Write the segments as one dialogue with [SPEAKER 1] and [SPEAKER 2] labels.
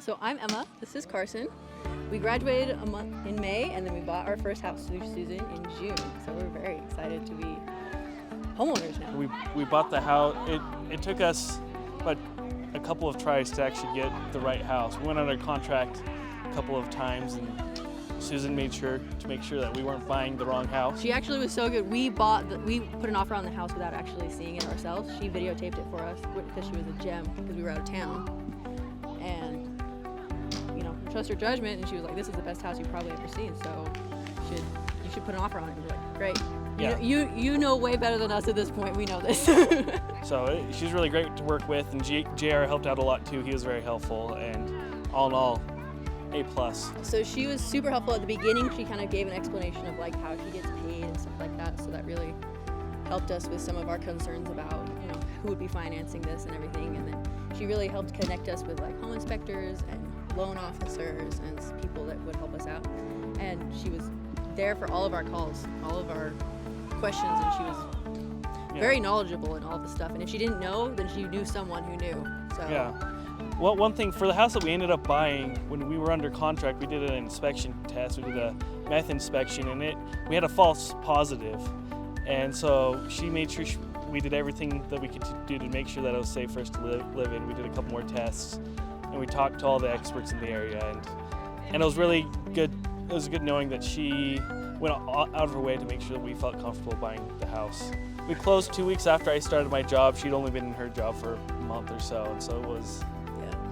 [SPEAKER 1] So I'm Emma. This is Carson. We graduated a month in May, and then we bought our first house through Susan in June. So we're very excited to be homeowners now.
[SPEAKER 2] We bought the house. It took us about a couple of tries to actually get the right house. We went under contract a couple of times, and Susan made sure to make sure that we weren't buying the wrong house.
[SPEAKER 1] She actually was so good. We put an offer on the house without actually seeing it ourselves. She videotaped it for us because she was a gem because we were out of town. And trust her judgment, and she was like, "This is the best house you've probably ever seen. So you should put an offer on it." And we're like, "Great."
[SPEAKER 2] Yeah.
[SPEAKER 1] You know way better than us at this point. We know this.
[SPEAKER 2] So she's really great to work with, and JR helped out a lot too. He was very helpful, and all in all, A+.
[SPEAKER 1] So she was super helpful at the beginning. She kind of gave an explanation of like how she gets paid and stuff like that. So that really helped us with some of our concerns about who would be financing this and everything. And then she really helped connect us with like home inspectors and loan officers and people that would help us out. And she was there for all of our calls, all of our questions, and she was very knowledgeable in all the stuff. And if she didn't know, then she knew someone who knew. So
[SPEAKER 2] yeah. Well, one thing for the house that we ended up buying, when we were under contract, we did an inspection test. We did a meth inspection, and we had a false positive. And so she made sure we did everything that we could do to make sure that it was safe for us to live in. We did a couple more tests, and we talked to all the experts in the area, and it was really good. It was good knowing that she went out of her way to make sure that we felt comfortable buying the house. We closed 2 weeks after I started my job. She'd only been in her job for a month or so, and so it was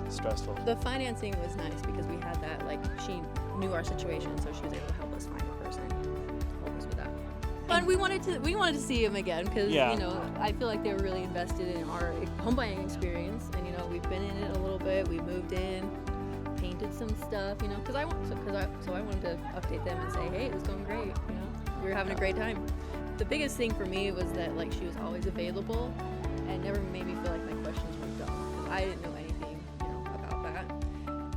[SPEAKER 2] stressful.
[SPEAKER 1] The financing was nice because we had that, like, she knew our situation, so she was able to help us find a person, help us with that. But we wanted to see him again because I feel like they were really invested in our home buying experience, and we've been in it a little bit. We moved in, painted some stuff, because I wanted to update them and say, hey, it was going great. We were having a great time. The biggest thing for me was that like she was always available and never made me feel like my questions were dumb because I didn't know anything about that.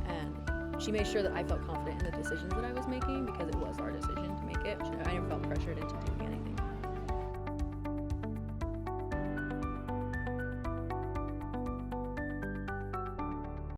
[SPEAKER 1] And she made sure that I felt confident in the decisions that I was making because it was our decision to make it. I never felt pressured into doing it.